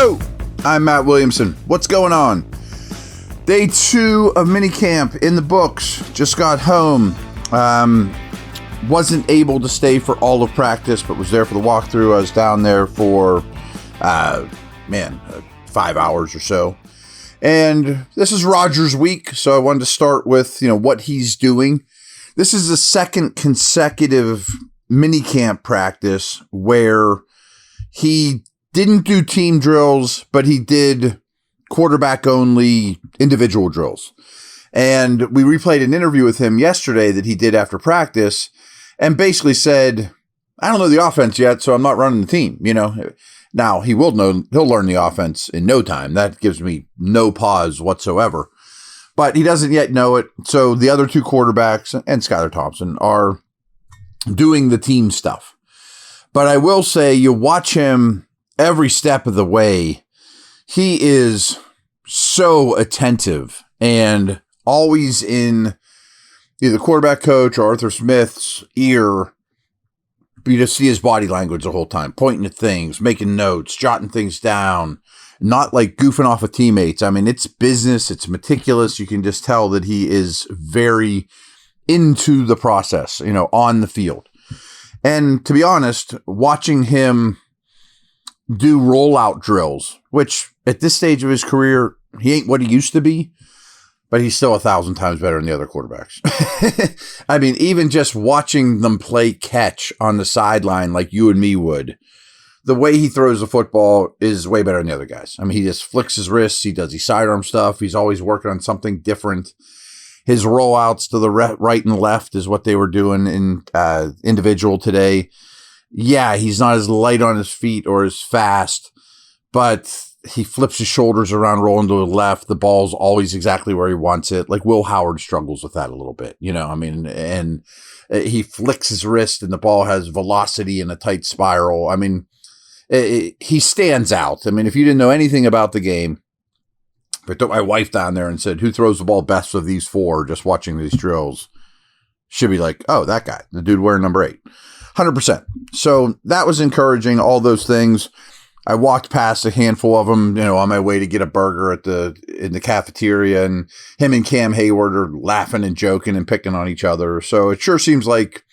Hello, I'm Matt Williamson. What's going on? Day 2 of minicamp in the books. Just got home. Wasn't able to stay for all of practice, but was there for the walkthrough. I was down there for, 5 hours or so. And this is Rodgers week, so I wanted to start with, what he's doing. This is the second consecutive minicamp practice where he didn't do team drills, but he did quarterback only individual drills. And we replayed an interview with him yesterday that he did after practice and basically said, I don't know the offense yet, so I'm not running the team, Now he'll learn the offense in no time. That gives me no pause whatsoever, but he doesn't yet know it. So the other two quarterbacks and Skylar Thompson are doing the team stuff. But I will say you watch him every step of the way. He is so attentive and always in either quarterback coach or Arthur Smith's ear. You just see his body language the whole time, pointing at things, making notes, jotting things down, not like goofing off with teammates. I mean, it's business. It's meticulous. You can just tell that he is very into the process, on the field. And to be honest, watching him do rollout drills, which at this stage of his career, he ain't what he used to be, but he's still 1,000 times better than the other quarterbacks. I mean, even just watching them play catch on the sideline like you and me would, the way he throws the football is way better than the other guys. I mean, he just flicks his wrists. He does his sidearm stuff. He's always working on something different. His rollouts to the right and left is what they were doing in individual today. Yeah, he's not as light on his feet or as fast, but he flips his shoulders around, rolling to the left. The ball's always exactly where he wants it. Like Will Howard struggles with that a little bit, and he flicks his wrist and the ball has velocity in a tight spiral. I mean, he stands out. I mean, if you didn't know anything about the game, if I took my wife down there and said, who throws the ball best of these four, just watching these drills, she'd be like, oh, that guy, the dude wearing number 8. 100%. So that was encouraging, all those things. I walked past a handful of them, on my way to get a burger in the cafeteria, and him and Cam Hayward are laughing and joking and picking on each other. So it sure seems like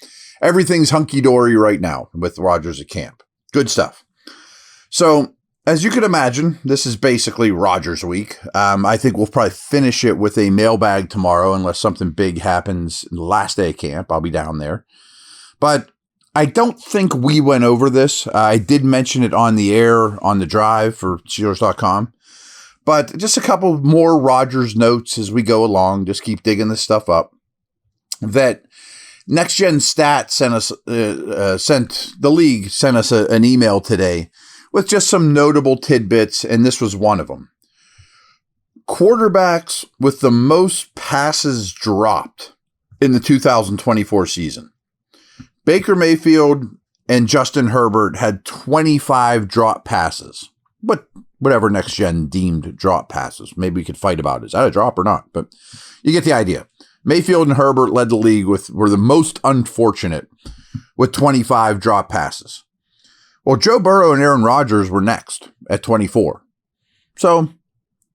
everything's hunky-dory right now with Rodgers at camp. Good stuff. So as you can imagine, this is basically Rodgers week. I think we'll probably finish it with a mailbag tomorrow unless something big happens the last day of camp. I'll be down there. But I don't think we went over this. I did mention it on the air on the drive for Steelers.com. But just a couple more Rodgers notes as we go along. Just keep digging this stuff up. That Next Gen Stats sent us an email today with just some notable tidbits, and this was one of them. Quarterbacks with the most passes dropped in the 2024 season. Baker Mayfield and Justin Herbert had 25 drop passes. But whatever Next Gen deemed drop passes. Maybe we could fight about it. Is that a drop or not? But you get the idea. Mayfield and Herbert led the league were the most unfortunate with 25 drop passes. Well, Joe Burrow and Aaron Rodgers were next at 24. So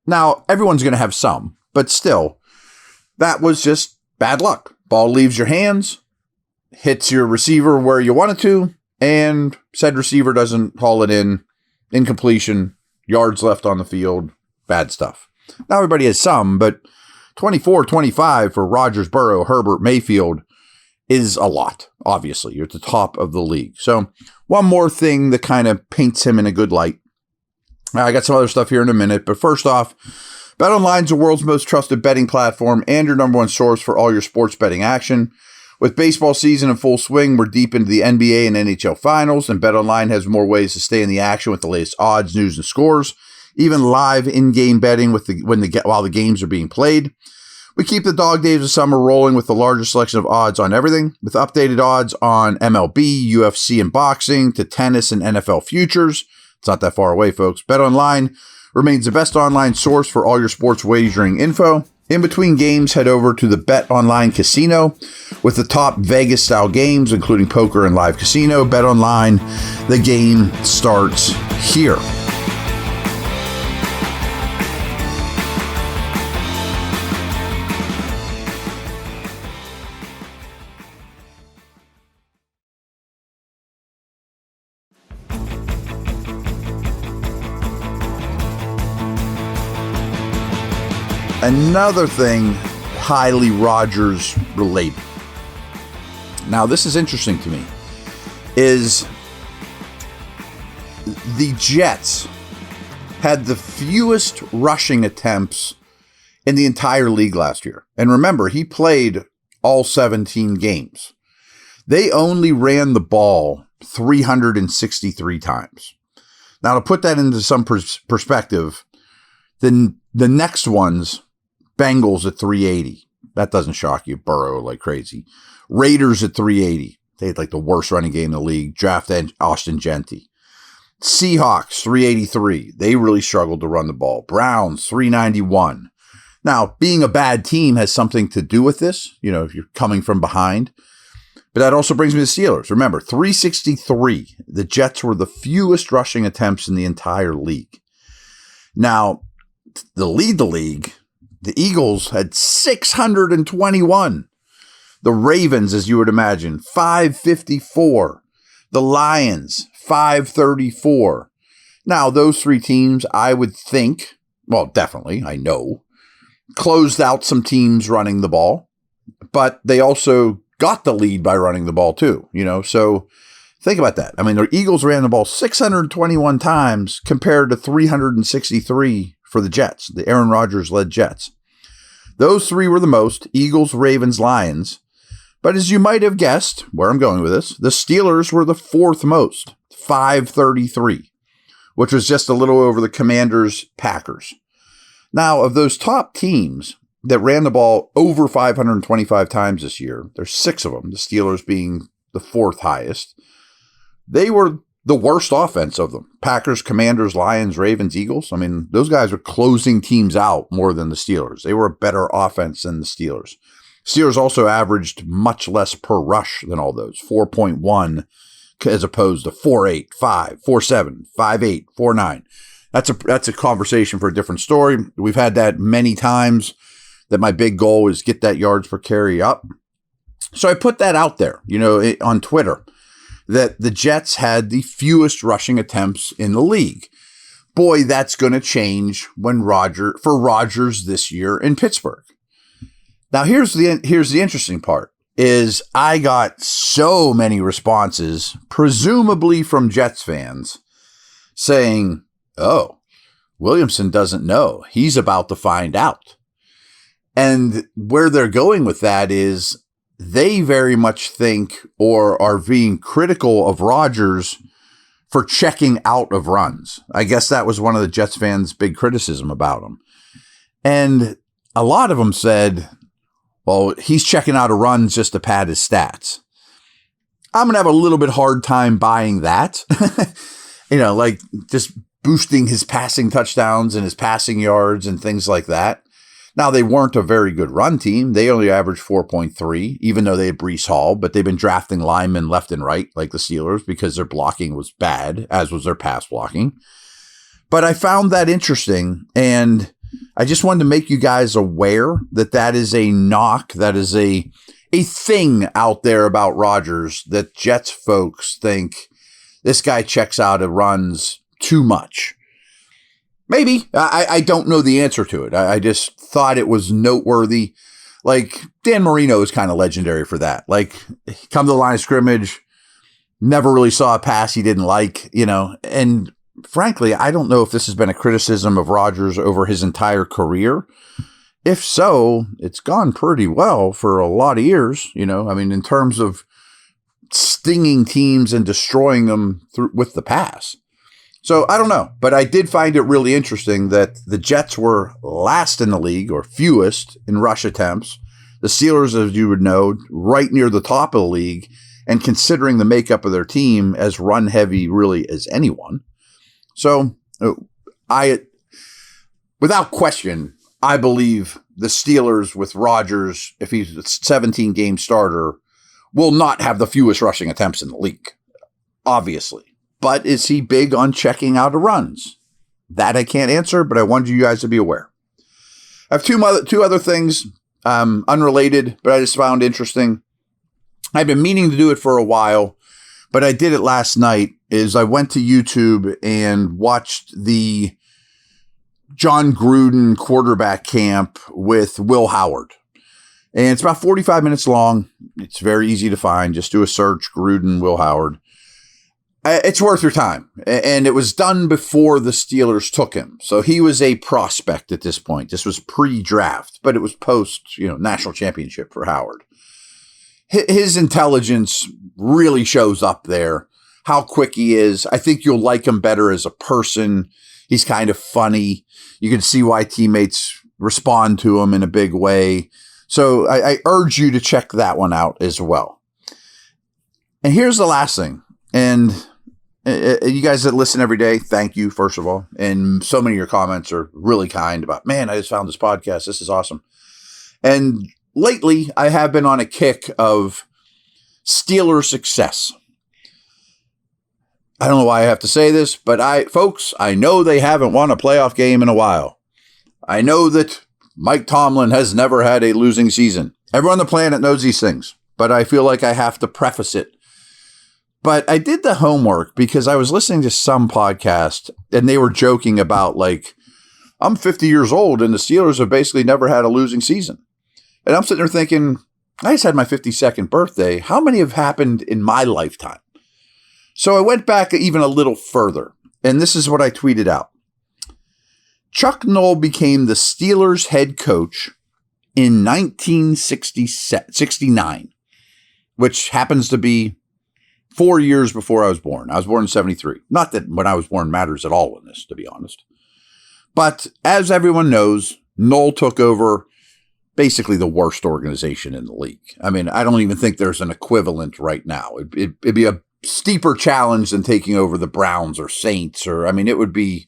now everyone's going to have some, but still, that was just bad luck. Ball leaves your hands, hits your receiver where you want it to, and said receiver doesn't haul it in. Incompletion, yards left on the field, bad stuff. Now everybody has some, but 24, 25 for Rodgers, Burrow, Herbert, Mayfield is a lot, obviously. You're at the top of the league. So one more thing that kind of paints him in a good light. I got some other stuff here in a minute, but first off, BetOnline is the world's most trusted betting platform and your number one source for all your sports betting action. With baseball season in full swing, we're deep into the NBA and NHL finals, and BetOnline has more ways to stay in the action with the latest odds, news, and scores, even live in-game betting while the games are being played. We keep the dog days of summer rolling with the largest selection of odds on everything, with updated odds on MLB, UFC, and boxing, to tennis and NFL futures. It's not that far away, folks. BetOnline remains the best online source for all your sports wagering info. In between games, head over to the BetOnline Casino with the top Vegas-style games, including poker and live casino. BetOnline, the game starts here. another thing highly Rodgers related. Now, this is interesting to me, is the Jets had the fewest rushing attempts in the entire league last year. And remember, he played all 17 games. They only ran the ball 363 times. Now, to put that into some perspective, then the next one's Bengals at 380. That doesn't shock you. Burrow like crazy. Raiders at 380. They had like the worst running game in the league. Drafted Austin Genty. Seahawks 383. They really struggled to run the ball. Browns 391. Now, being a bad team has something to do with this, you know, if you're coming from behind. But that also brings me to the Steelers. Remember, 363. The Jets were the fewest rushing attempts in the entire league. Now, to lead the league, the Eagles had 621. The Ravens, as you would imagine, 554. The Lions, 534. Now, those three teams, I would think, well, definitely, I know, closed out some teams running the ball, but they also got the lead by running the ball too, you know, so think about that. I mean, the Eagles ran the ball 621 times compared to 363 for the Jets, the Aaron Rodgers led Jets. Those three were the most, Eagles, Ravens, Lions. But as you might have guessed, where I'm going with this, the Steelers were the fourth most, 533, which was just a little over the Commanders, Packers. Now, of those top teams that ran the ball over 525 times this year, there's six of them, the Steelers being the fourth highest. They were the worst offense of them. Packers, Commanders, Lions, Ravens, Eagles. I mean, those guys are closing teams out more than the Steelers. They were a better offense than the Steelers. Steelers also averaged much less per rush than all those, 4.1 as opposed to 4.8, 5, 4.7, 5.8, 4.9. That's a conversation for a different story. We've had that many times, that my big goal is get that yards per carry up. So I put that out there, you know, on Twitter, that the Jets had the fewest rushing attempts in the league. Boy, that's going to change when Rodgers this year in Pittsburgh. Now, here's the interesting part, is I got so many responses, presumably from Jets fans, saying, oh, Williamson doesn't know. He's about to find out. And where they're going with that is they very much think or are being critical of Rodgers for checking out of runs. I guess that was one of the Jets fans' big criticism about him. And a lot of them said, well, he's checking out of runs just to pad his stats. I'm going to have a little bit hard time buying that. You know, like just boosting his passing touchdowns and his passing yards and things like that. Now, they weren't a very good run team. They only averaged 4.3, even though they had Breece Hall, but they've been drafting linemen left and right, like the Steelers, because their blocking was bad, as was their pass blocking. But I found that interesting, and I just wanted to make you guys aware that that is a knock, that is a thing out there about Rodgers, that Jets folks think this guy checks out and runs too much. Maybe. I don't know the answer to it. I just thought it was noteworthy. Like, Dan Marino is kind of legendary for that. Like, come to the line of scrimmage, never really saw a pass he didn't like, you know. And frankly, I don't know if this has been a criticism of Rodgers over his entire career. If so, it's gone pretty well for a lot of years, you know. I mean, in terms of stinging teams and destroying them with the pass. So I don't know, but I did find it really interesting that the Jets were last in the league, or fewest, in rush attempts. The Steelers, as you would know, right near the top of the league, and considering the makeup of their team, as run heavy really as anyone. So without question, I believe the Steelers with Rodgers, if he's a 17-game starter, will not have the fewest rushing attempts in the league, obviously. But is he big on checking out of runs? That I can't answer, but I wanted you guys to be aware. I have two other things, unrelated, but I just found interesting. I've been meaning to do it for a while, but I did it last night. I went to YouTube and watched the John Gruden quarterback camp with Will Howard. And it's about 45 minutes long. It's very easy to find. Just do a search, Gruden, Will Howard. It's worth your time. And it was done before the Steelers took him. So he was a prospect at this point. This was pre-draft, but it was post, national championship for Howard. His intelligence really shows up there. How quick he is. I think you'll like him better as a person. He's kind of funny. You can see why teammates respond to him in a big way. So I urge you to check that one out as well. And here's the last thing. And you guys that listen every day, thank you, first of all. And so many of your comments are really kind about, man, I just found this podcast. This is awesome. And lately, I have been on a kick of Steelers success. I don't know why I have to say this, but folks, I know they haven't won a playoff game in a while. I know that Mike Tomlin has never had a losing season. Everyone on the planet knows these things, but I feel like I have to preface it. But I did the homework because I was listening to some podcast and they were joking about I'm 50 years old and the Steelers have basically never had a losing season. And I'm sitting there thinking, I just had my 52nd birthday. How many have happened in my lifetime? So I went back even a little further, and this is what I tweeted out. Chuck Noll became the Steelers head coach in 1969, which happens to be 4 years before I was born. I was born in 73. Not that when I was born matters at all in this, to be honest. But as everyone knows, Noll took over basically the worst organization in the league. I mean, I don't even think there's an equivalent right now. It'd be a steeper challenge than taking over the Browns or Saints, it would be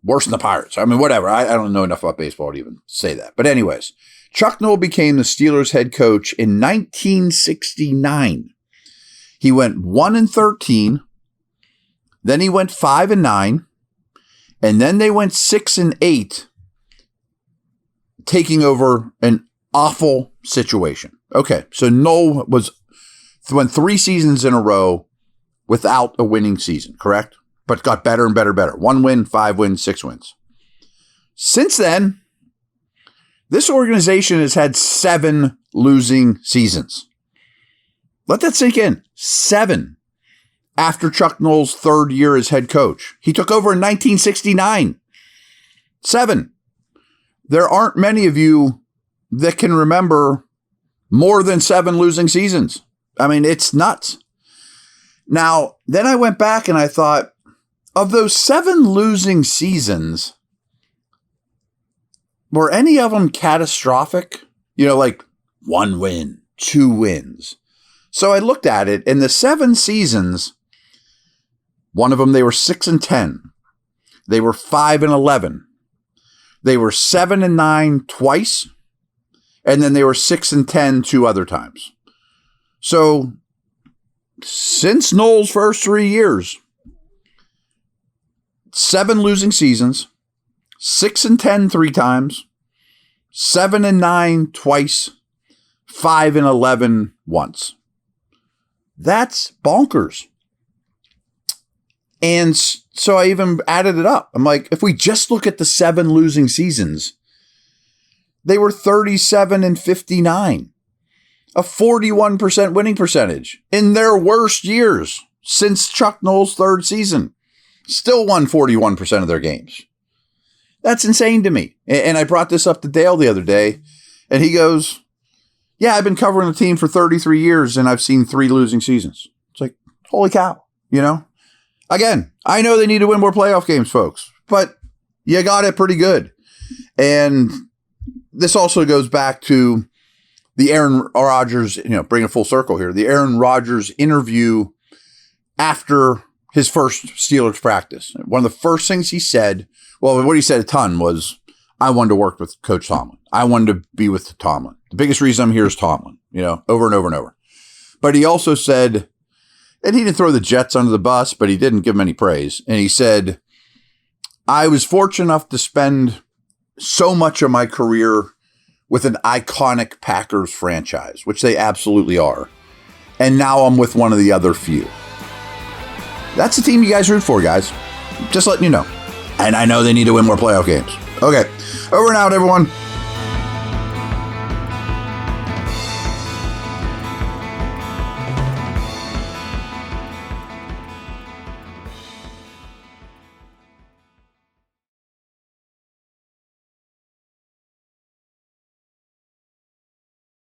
worse than the Pirates. Whatever. I don't know enough about baseball to even say that. But anyways, Chuck Noll became the Steelers head coach in 1969. He went 1-13, then he went 5-9, and then they went 6-8, taking over an awful situation. Okay, so Noll went 3 seasons in a row without a winning season, correct? But got better and better. 1 win, 5 wins, 6 wins. Since then, this organization has had 7 losing seasons. Let that sink in. 7 after Chuck Noll's 3rd year as head coach. He took over in 1969. 7. There aren't many of you that can remember more than 7 losing seasons. It's nuts. Now, then I went back and I thought, of those 7 losing seasons, were any of them catastrophic? 1 win, 2 wins. So I looked at it, and the 7 seasons, one of them, they were 6-10. They were 5-11. They were 7-9 twice, and then they were 6-10 2 other times. So since Noll's first 3 years, 7 losing seasons, 6-10 3 times, 7-9 twice, 5-11 once. That's bonkers. And so I even added it up. I'm like, if we just look at the 7 losing seasons, they were 37-59, a 41% winning percentage in their worst years since Chuck Noll's 3rd season. Still won 41% of their games. That's insane to me. And I brought this up to Dale the other day, and he goes, yeah, I've been covering the team for 33 years, and I've seen 3 losing seasons. It's like, holy cow, Again, I know they need to win more playoff games, folks, but you got it pretty good. And this also goes back to the Aaron Rodgers, bring a full circle here, the Aaron Rodgers interview after his first Steelers practice. One of the first things he said, well, what he said a ton was, I wanted to work with Coach Tomlin. I wanted to be with Tomlin. The biggest reason I'm here is Tomlin, over and over and over. But he also said, and he didn't throw the Jets under the bus, but he didn't give them any praise. And he said, I was fortunate enough to spend so much of my career with an iconic Packers franchise, which they absolutely are. And now I'm with one of the other few. That's the team you guys root for, guys. Just letting you know. And I know they need to win more playoff games. Okay. Over and out, everyone.